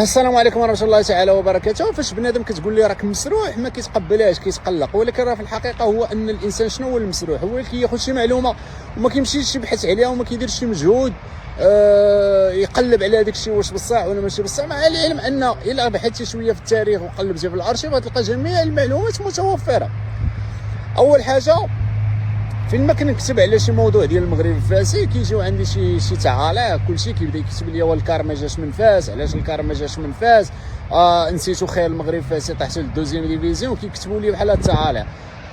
السلام عليكم ورحمه الله تعالى وبركاته. فاش بنادم كتقول لي راك مسروح ما كيتقبلهاش، كيتقلق. ولكن راه في الحقيقه هو ان الانسان شنو هو المسروح؟ هو اللي كياخذ شي معلومه وما كيمشيش يبحث عليها وما كيديرش شي مجهود يقلب على هذاك الشيء واش بصح ولا ماشي بصح، مع العلم ان الا بحثتي شويه في التاريخ وقلبتي في الارشيف غتلقى جميع المعلومات متوفره. اول حاجه فين ما كنكتب على شي موضوع ديال المغرب الفاسي كيجيو عندي شي تعاليق، كلشي كيبدا يكتب لي والكار ما جاش من فاس، علاش الكار ما جاش من فاس، نسيتو خير المغرب الفاسي طاحت للدوزيام ديفيزيون، كيكتبوا لي بحال هاد التعاليق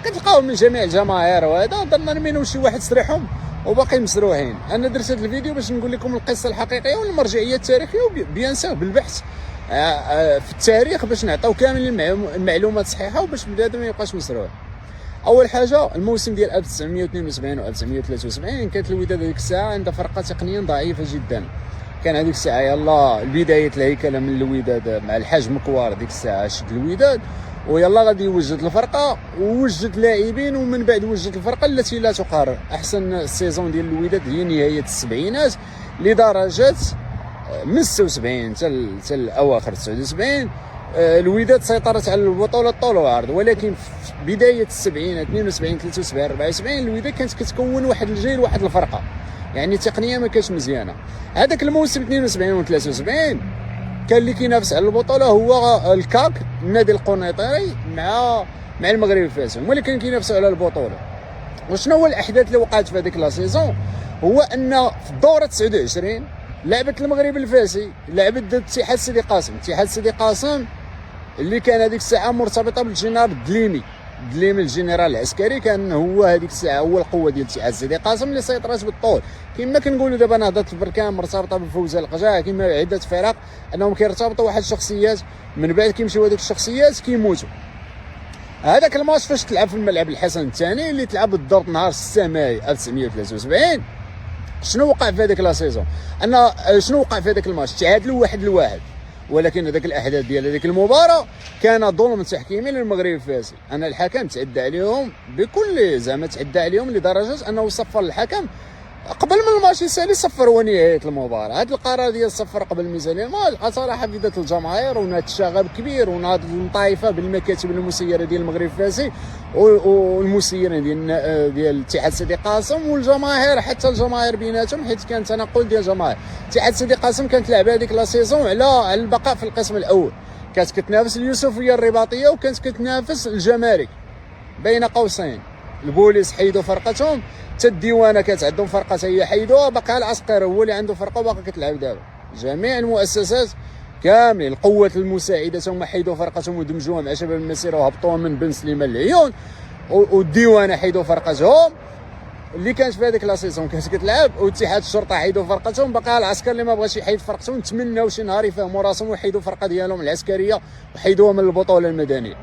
كتلقاوهم من جميع الجماهير. وهذا ضرنا منهم شي واحد سريحهم وباقي مسروحين. انا درت هذا الفيديو باش نقول لكم القصه الحقيقيه والمرجعيه التاريخيه، وبيان سور بالبحث في التاريخ باش نعطيو كامل المعلومات الصحيحه وباش بنادم ما يبقاش مسروح. اول حاجه الموسم ديال 1972 و 1973 كانت الوداد هذيك الساعه عندها فرقه تقنيا ضعيفه جدا. كان هذيك الساعه يلا بدايه الهيكله من الوداد مع الحاج مكوار، ديك الساعه شد الوداد ويلا غادي يوجد الفرقه ووجد لاعبين، ومن بعد وجد الفرقه التي لا تقارن. احسن سيزون ديال الوداد هي نهايه السبعينات لدرجه من 76 حتى الاواخر 79 الوداد سيطرت على البطوله طول وعرض. ولكن في بدايه السبعينات 72 73 74 الوداد كانت كتكون واحد الجيل واحد الفرقه، يعني تقنيا ما كانتش مزيانه. هذاك الموسم 72 و 73 كان اللي كينافس على البطوله هو الكاك النادي القنيطري مع المغرب الفاسي، هما اللي كانوا كينافسوا على البطوله. وشنو هو الاحداث اللي وقعت في هذيك لا سيزون؟ هو ان في الدوره 29 لعبت المغرب الفاسي لعبت ضد اتحاد سيدي قاسم. اتحاد سيدي قاسم اللي كان هذيك الساعه مرتبطه بالجنرال الدليمي الجنرال العسكري، كان هو هذيك الساعه هو القوه ديال اتحاد سيدي قاسم اللي سيطرت بالطول. كما كنقولوا دابا نهضه البركان مرتبطه بفوزه القجاع، كما عده فرق انهم كيرتبطوا واحد الشخصيات من بعد كيمشيو هذوك الشخصيات كيموتوا. هذاك الماتش فاش تلعب في الملعب الحسن الثاني اللي تلعب بالضبط نهار 6 ماي 1973، شنو وقع في هذيك لا سيزون؟ شنو وقع في هذاك الماتش؟ تعادلوا 1-1. ولكن هذاك الاحداث ديال هذيك المباراه كان ظلم تحكيمي للمغرب الفاسي. انا الحكم تعدى عليهم بكل زعما تعدى عليهم لدرجه انه صفر الحكم قبل من الماتش يسالي صفر ونهايه المباراه. هذا القرار ديال الصفر قبل ميزانيه الماتش صراحه فدات الجماهير وناد الشغب كبير وناد الطائفه بالمكاتب المسيره ديال المغرب الفاسي والمسيرين ديال اتحاد سيدي قاسم والجماهير، حتى الجماهير بيناتهم، حيت كان تناقل ديال جماهير. اتحاد سيدي قاسم كانت لعبه هذيك لا سيزون على البقاء في القسم الاول، كانت كتنافس اليوسفيه الرباطيه وكانت كتنافس الجمارك. بين قوسين البوليس حيدوا فرقتهم، حتى الديوانه كانت عندهم فرقه هي حيدوها، بقى العسكر هو اللي عنده فرقه وباقي كتلعب دابا. جميع المؤسسات كاملين القوات المساعده هما حيدوا فرقتهم ودمجوها مع شباب المسيره وهبطوها من بن سليمان العيون، والديوانه حيدوا فرقتهم اللي كانت في هذيك لا سيزون كانت كتلعب، واتحاد الشرطه حيدوا فرقتهم. بقى العسكر اللي ما بغاش يحيد فرقتهم نتمناو شي نهار يفهموا راسهم ويحيدوا فرقه ديالهم العسكريه وحيدوها من البطوله المدنيه.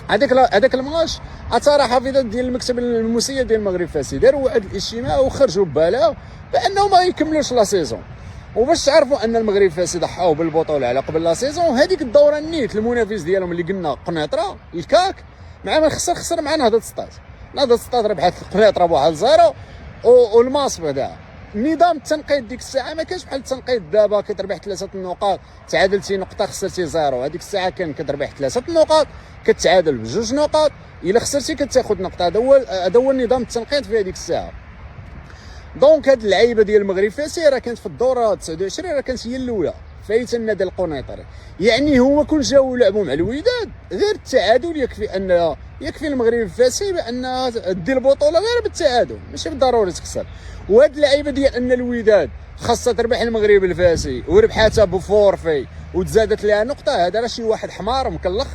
هذاك الماتش صراحه في ديال المكتب المسير ديال المغرب الفاسي داروا واحد الاجتماع وخرجوا ببلاغ بانهم ما يكملوش لا سيزون. وباش تعرفوا ان المغرب الفاسي ضحاو بالبطوله على قبل لا سيزون، هذيك الدوره نيت المنافس ديالهم اللي قلنا قنيطره الكاك مع من خسر مع نهضه سطات. نهضه سطات ربحت قنيطره بواحد 0 والماص بعدا. نظام التنقيط ديك الساعه ما كانش بحال التنقيط دابا، كتربح 3 نقاط تعادلتي نقطه خسرتي 0. هذيك الساعه كان كتربح 3 نقاط كتعادل ب2 نقاط، الا خسرتي كتاخذ نقطه. هذا هو نظام التنقيط في هذيك الساعه. دونك هاد اللعيبه ديال المغرب الفاسي راه كانت في الدوره 29 راه كانت هي الاولى فايته النادي القنيطري. يعني هو كون جاو لعبوا مع الوداد غير التعادل يكفي المغرب الفاسي بان دير البطوله غير بالتعادل، ماشي بالضروري تخسر. وهاد اللعيبه ديال ان الوداد خاصها تربح المغرب الفاسي وربحاتها بفورفي وتزادت لها نقطه، هذا راه شي واحد حمار مكلخ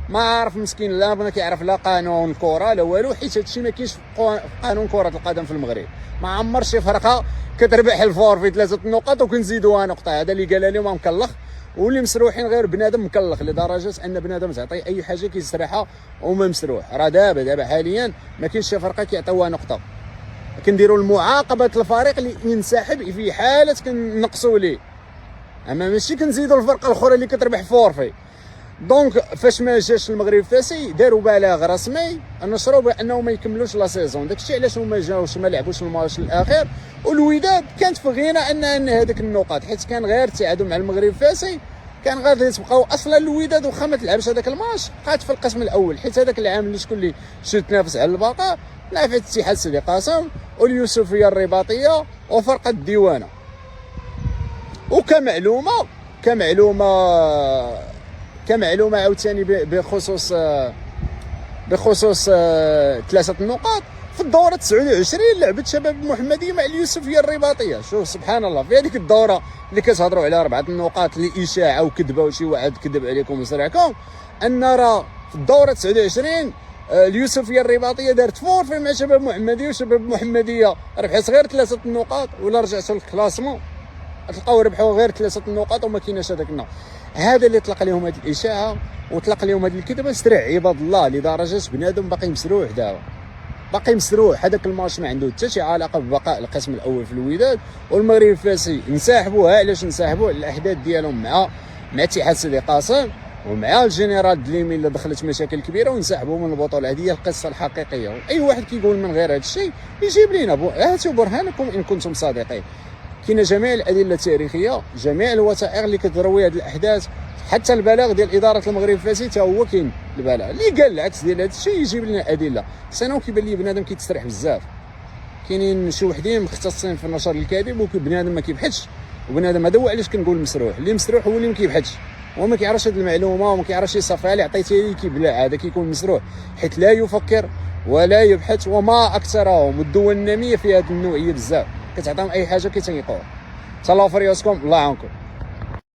ما عارف مسكين، لا بغا كيعرف لا قانون الكره لا والو، حيت هادشي ما كاينش في قانون كره القدم في المغرب. ما عمر شي فرقه كتربح الفورفي 3 نقاط وكنزيدوها نقطه. هذا اللي قال لهم مكلخ، واللي مسروحين غير بنادم مكلخ لدرجه ان بنادم تعطيه اي حاجه كيسرحها وما مسروح. راه دابا حاليا ما كاينش شي فرقه كيعطيوها نقطه. كنديروا المعاقبه الفريق اللي ينسحب في حاله كنقصوا ليه، اما ماشي كنزيدوا الفرقه الاخرى اللي كتربح فورفي. دونك فاش ما جاش المغرب الفاسي داروا بلاغ رسمي نشروا بانه ما يكملوش لا سيزون. داكشي علاش هما جاوش ما لعبوش الماتش الاخير. والوداد كانت في غنى ان هذيك النقاط، حيت كان غير تعادل مع المغرب الفاسي كان غادي تبقاو اصلا الوداد واخا ما تلعبش هذاك الماتش بقات في القسم الاول، حيت هذاك العام اللي شكون اللي شد تنافس على البقاء نافذ اتحاد سيدي قاسم واليوسفيه الرباطيه وفرقه الديوانه. وكمعلومه كمعلومه عاوتاني بخصوص 3 نقاط، في الدوره 29 لعبت شباب المحمديه مع اليوسفيه الرباطيه. شوف سبحان الله، في هذيك الدوره اللي كتهضروا على 4 النقاط اللي اشاعه وكذبه وشي واحد كذب عليكم وسرعكم، ان راه في الدوره 29 اليوسفيه الرباطيه دارت فور مع شباب المحمديه، وشباب المحمديه ربحت غير 3 نقاط، ولا رجعتوا للكلاسمون تلقاو ربحوا غير 3 نقاط وما كايناش هذاك النوع. هذا اللي طلق لهم هذه الاشاعه وطلق لهم هذه الكذبه سرع عباد الله، لدرجه بنادم باقي مسروح دابا، باقي مسروح. هذاك الماتش ما عنده حتى شي علاقه ببقاء القسم الاول في الوداد. والمغرب الفاسي انسحبوها، علاش انسحبوا؟ الاحداث ديالهم مع اتحاد سيدي قاسم ومع الجنرال دليمي اللي دخلت مشاكل كبيره وانسحبوا من البطوله. هذه هي القصه الحقيقيه. واي واحد كيقول من غير هذا الشيء يجيب لينا هاتوا برهانكم ان كنتم صادقين. كاينه جميع الادله التاريخيه، جميع الوثائق اللي كتروي هذه الاحداث، حتى البلاغ ديال اداره المغرب الفاسي حتى هو كاين البلاغ اللي قال العكس ديال هذا الشيء يجيب لنا ادله. انا كيبان لي بنادم كيتسرح بزاف. كاينين شي وحدين مختصين في نشر الكذب وبنادم ما كيبحثش، وبنادم هذا هو علاش كنقول مسروح. اللي مسروح هو اللي ما كيبحثش، هو ما كيعرفش هذه المعلومه وما كيعرفش يصفيها اللي عطيتيه ليه كيبلع، هذا كيكون مسروح حيت لا يفكر ولا يبحث. وما اكثرهم، والدول الناميه في هذه النوعيه بزاف كتعطيهم اي حاجه كيتنيقوها. تهلاو في رياسكم، الله يعاونكم.